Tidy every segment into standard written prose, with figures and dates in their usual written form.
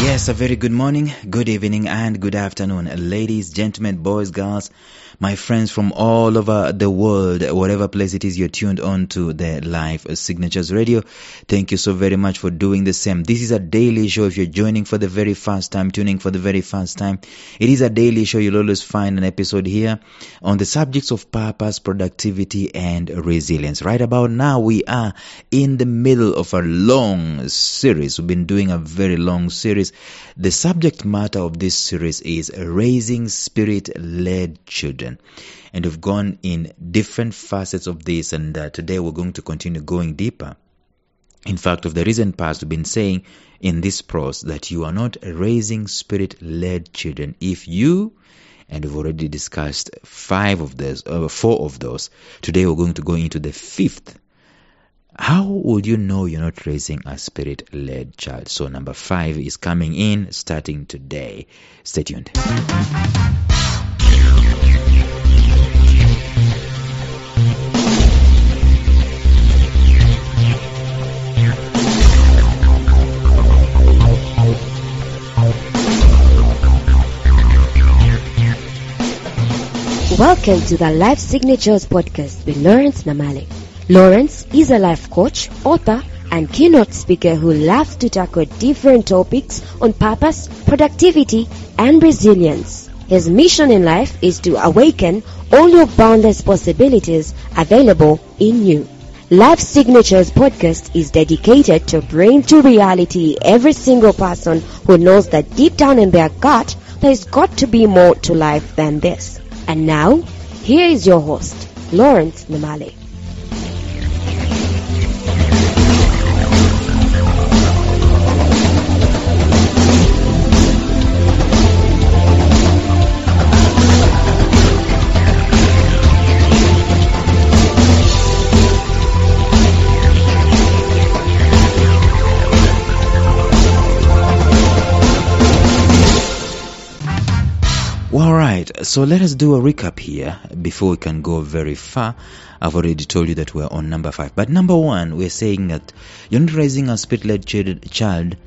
Yes, a very good morning, good evening, and good afternoon, ladies, gentlemen, boys, girls, my friends from all over the world, whatever place it is you're tuned on to the Live Signatures Radio. Thank you so very much for doing the same. This is a daily show. If you're joining for the very first time, tuning for the very first time, it is a daily show. You'll always find an episode here on the subjects of purpose, productivity, and resilience. Right about now, we are in the middle of a long series. We've been doing a very long series. The subject matter of this series is raising spirit-led children. And we've gone in different facets of this, and today we're going to continue going deeper. In fact, of the recent past, we've been saying in this prose that you are not raising spirit-led children if you, and we've already discussed 4 of those. Today we're going to go into the 5th. How would you know you're not raising a spirit-led child? So number 5 is coming in starting today. Stay tuned. Welcome to the Life Signatures podcast with Lawrence Namale. Lawrence is a life coach, author, and keynote speaker who loves to tackle different topics on purpose, productivity, and resilience. His mission in life is to awaken all your boundless possibilities available in you. Life Signatures podcast is dedicated to bring to reality every single person who knows that deep down in their gut, there's got to be more to life than this. And now, here is your host, Lawrence Namale. Alright, so let us do a recap here before we can go very far. I've already told you that we're on number 5. But number 1, we're saying that you're not raising a spirit-led child.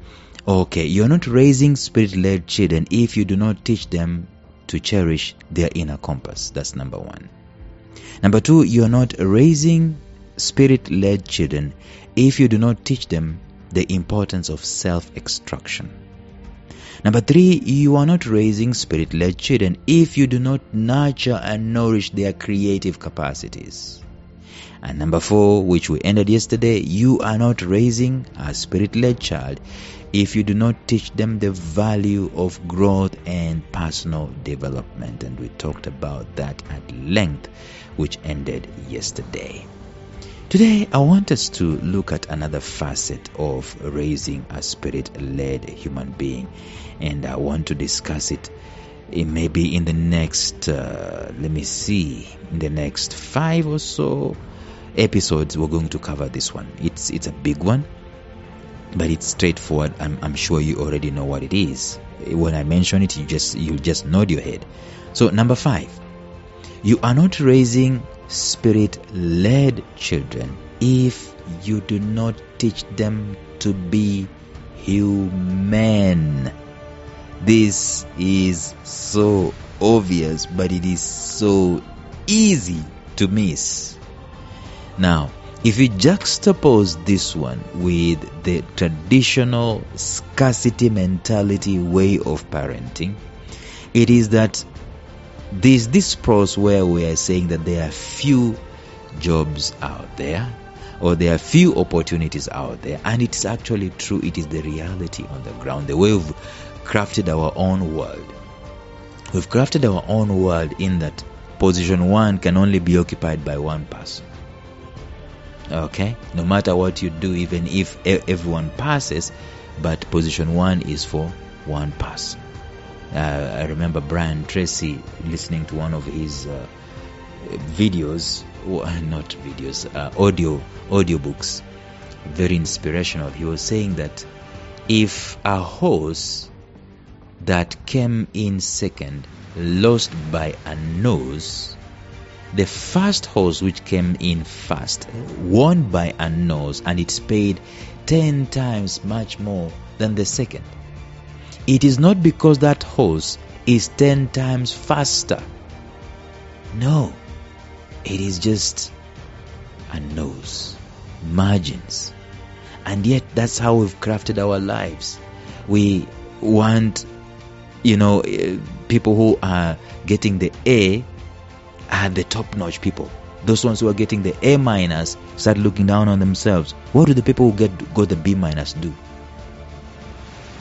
Okay, you're not raising spirit-led children if you do not teach them to cherish their inner compass. That's number 1. Number 2, you're not raising spirit-led children if you do not teach them the importance of self-extraction. Number 3, you are not raising spirit-led children if you do not nurture and nourish their creative capacities. And number 4, which we ended yesterday, you are not raising a spirit-led child if you do not teach them the value of growth and personal development. And we talked about that at length, which ended yesterday. Today, I want us to look at another facet of raising a spirit-led human being. And I want to discuss it maybe in the next, in the next 5 or so episodes, we're going to cover this one. It's a big one, but it's straightforward. I'm sure you already know what it is. When I mention it, you just nod your head. So number 5, you are not raising spirit-led children if you do not teach them to be human. This is so obvious, but it is so easy to miss. Now, if you juxtapose this one with the traditional scarcity mentality way of parenting, it is that there's this prose where we are saying that there are few jobs out there, or there are few opportunities out there, and it's actually true. It is the reality on the ground, the way we've crafted our own world. We've crafted our own world in that position 1 can only be occupied by one person. Okay? No matter what you do, even if everyone passes, but position 1 is for one person. I remember Brian Tracy listening to one of his audiobooks, very inspirational. He was saying that if a horse that came in second lost by a nose, the first horse which came in first won by a nose, and it's paid 10 times much more than the second. it is not because that horse is 10 times faster. No, it is just a nose, margins. And yet that's how we've crafted our lives. We want, people who are getting the A are the top-notch people. Those ones who are getting the A minus start looking down on themselves. What do the people who got the B minus do?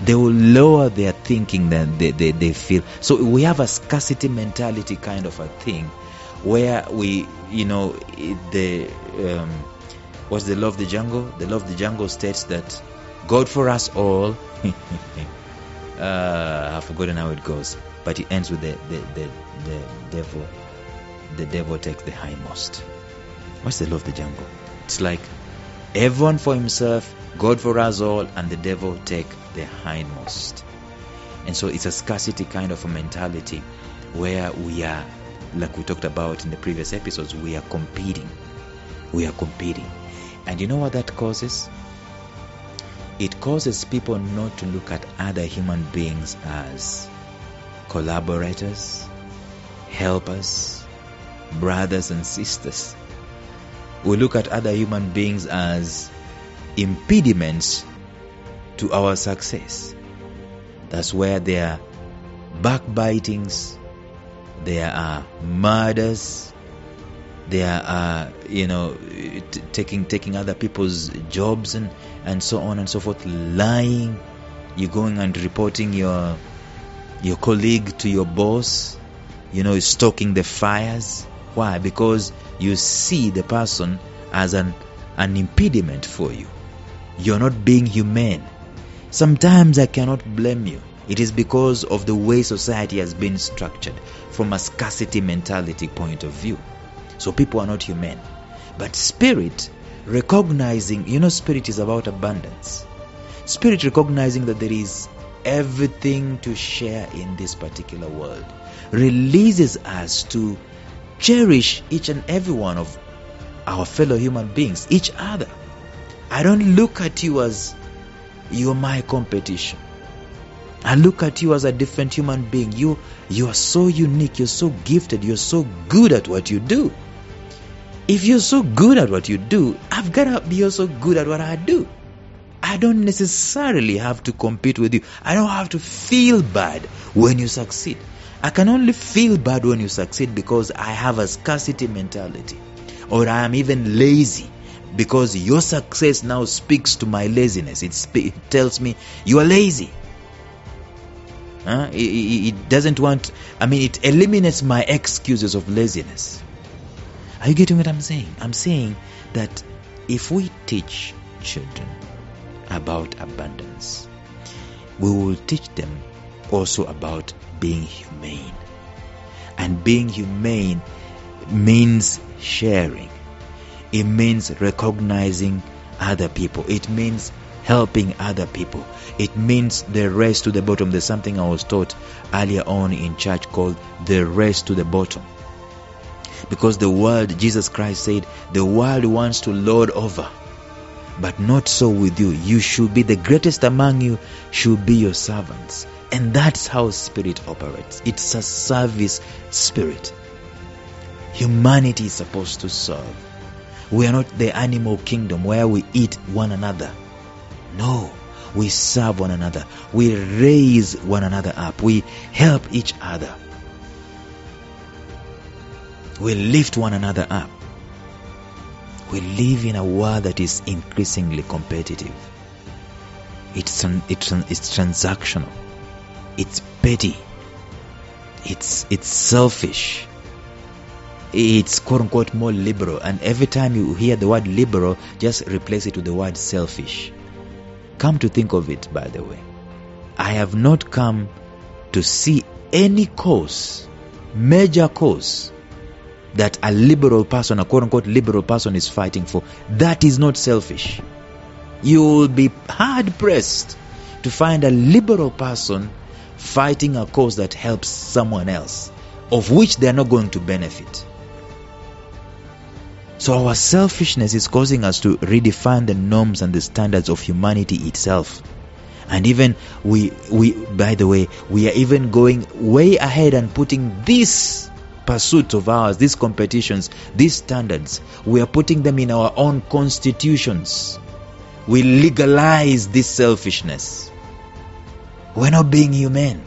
They will lower their thinking than they feel. So we have a scarcity mentality kind of a thing, where we, what's the law of the jungle? The law of the jungle states that God for us all. I've forgotten how it goes, but it ends with the devil. The devil takes the hindmost. What's the law of the jungle? It's like everyone for himself, God for us all, and the devil take the hindmost. And so it's a scarcity kind of a mentality where we are, like we talked about in the previous episodes, we are competing. And you know what that causes? It causes people not to look at other human beings as collaborators, helpers, brothers and sisters. We look at other human beings as impediments to our success. That's where there are backbitings, there are murders, there are, taking other people's jobs and so on and so forth, lying. You're going and reporting your colleague to your boss, stoking the fires. Why? Because you see the person as an impediment for you. You're not being humane. Sometimes I cannot blame you. It is because of the way society has been structured from a scarcity mentality point of view. So people are not humane. But spirit, recognizing, spirit is about abundance. Spirit recognizing that there is everything to share in this particular world, releases us to cherish each and every one of our fellow human beings, each other. I don't look at you as you're my competition. I look at you as a different human being. You are so unique, you're so gifted, you're so good at what you do. If you're so good at what you do, I've got to be also good at what I do. I don't necessarily have to compete with you. I don't have to feel bad when you succeed. I can only feel bad when you succeed because I have a scarcity mentality, or I am even lazy because your success now speaks to my laziness. It tells me you are lazy. It doesn't want, it eliminates my excuses of laziness. Are you getting what I'm saying? I'm saying that if we teach children about abundance, we will teach them also about being humane. And being humane means sharing. It means recognizing other people. It means helping other people. It means the race to the bottom. There's something I was taught earlier on in church called the race to the bottom. Because the world, Jesus Christ said, the world wants to lord over, but not so with you. You should be the greatest among you, should be your servants. And that's how spirit operates. It's a service spirit. Humanity is supposed to serve. We are not the animal kingdom where we eat one another. No, we serve one another. We raise one another up. We help each other. We lift one another up. We live in a world that is increasingly competitive. It's transactional. It's petty. It's selfish. It's quote unquote more liberal. And every time you hear the word liberal, just replace it with the word selfish. Come to think of it, by the way, I have not come to see any cause, major cause, that a liberal person, a quote unquote liberal person is fighting for. That is not selfish. You will be hard pressed to find a liberal person fighting a cause that helps someone else, of which they are not going to benefit. So our selfishness is causing us to redefine the norms and the standards of humanity itself. And even we by the way, we are even going way ahead and putting this pursuit of ours, these competitions, these standards, we are putting them in our own constitutions. We legalize this selfishness. We're not being humane.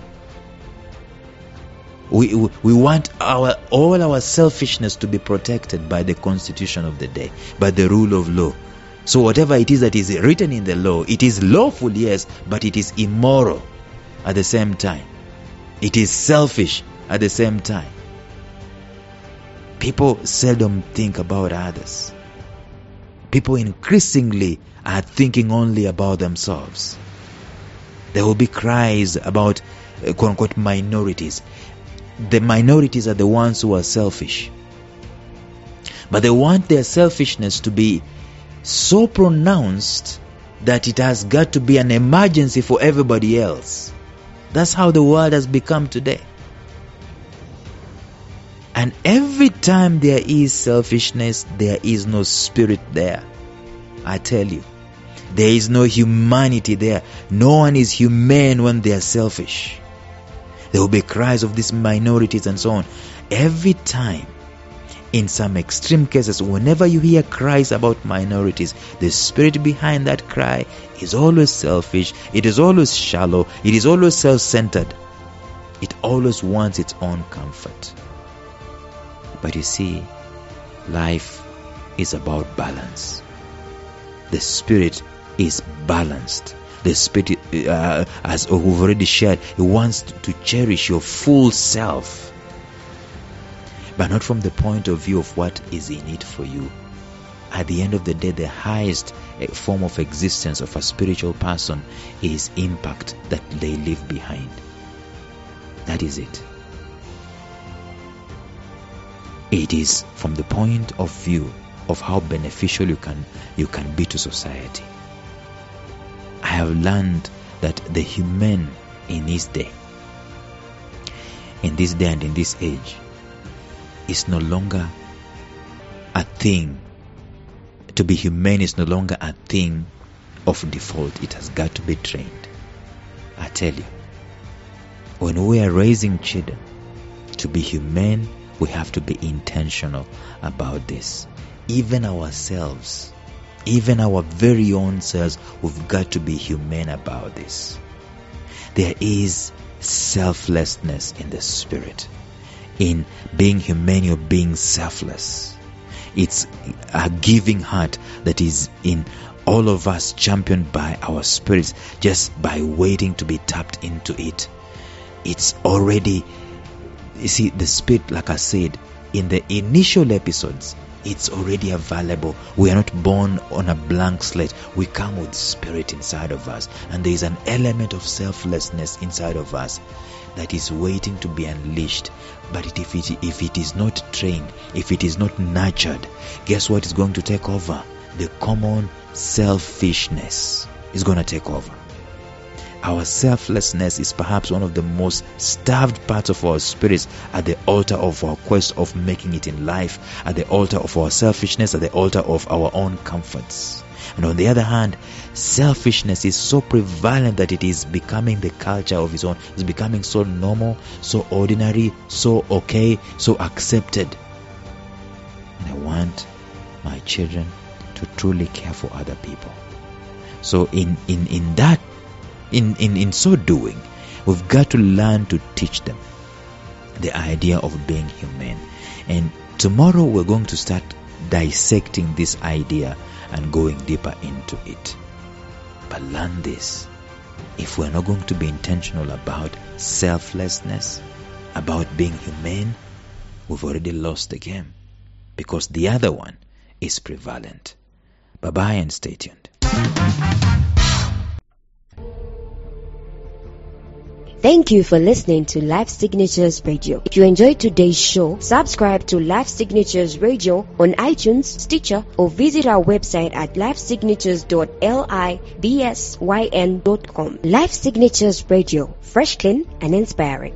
We want all our selfishness to be protected by the constitution of the day, by the rule of law. So whatever it is that is written in the law, it is lawful, yes, but it is immoral at the same time. It is selfish at the same time. People seldom think about others. People increasingly are thinking only about themselves. There will be cries about quote-unquote minorities. The minorities are the ones who are selfish. But they want their selfishness to be so pronounced that it has got to be an emergency for everybody else. That's how the world has become today. And every time there is selfishness, there is no spirit there. I tell you, there is no humanity there. No one is humane when they are selfish. There will be cries of these minorities and so on. Every time, in some extreme cases, whenever you hear cries about minorities, the spirit behind that cry is always selfish. It is always shallow. It is always self-centered. It always wants its own comfort. But you see, life is about balance. The spirit is balanced. The spirit, as we've already shared, it wants to cherish your full self, but not from the point of view of what is in it for you. At the end of the day, the highest form of existence of a spiritual person is impact that they leave behind. That is it. It is from the point of view of how beneficial you can be to society. I have learned that the humane in this day and in this age, is no longer a thing. To be humane is no longer a thing of default. It has got to be trained. I tell you, when we are raising children to be humane, we have to be intentional about this. Even ourselves, even our very own selves, we've got to be humane about this. There is selflessness in the spirit. In being humane, you're being selfless. It's a giving heart that is in all of us, championed by our spirits, just by waiting to be tapped into it. It's already, you see, the spirit, like I said, in the initial episodes, it's already available. We are not born on a blank slate. We come with spirit inside of us, and there is an element of selflessness inside of us that is waiting to be unleashed. But if it is not trained, if it is not nurtured, guess what is going to take over? The common selfishness is going to take over. Our selflessness is perhaps one of the most starved parts of our spirits at the altar of our quest of making it in life, at the altar of our selfishness, at the altar of our own comforts. And on the other hand, selfishness is so prevalent that it is becoming the culture of its own. It's becoming so normal, so ordinary, so okay, so accepted. And I want my children to truly care for other people. So in so doing, we've got to learn to teach them the idea of being humane. And tomorrow we're going to start dissecting this idea and going deeper into it. But learn this: if we're not going to be intentional about selflessness, about being humane, we've already lost the game, because the other one is prevalent. Bye-bye and stay tuned. Thank you for listening to Life Signatures Radio. If you enjoyed today's show, subscribe to Life Signatures Radio on iTunes, Stitcher, or visit our website at lifesignatures.libsyn.com. Life Signatures Radio, fresh, clean, and inspiring.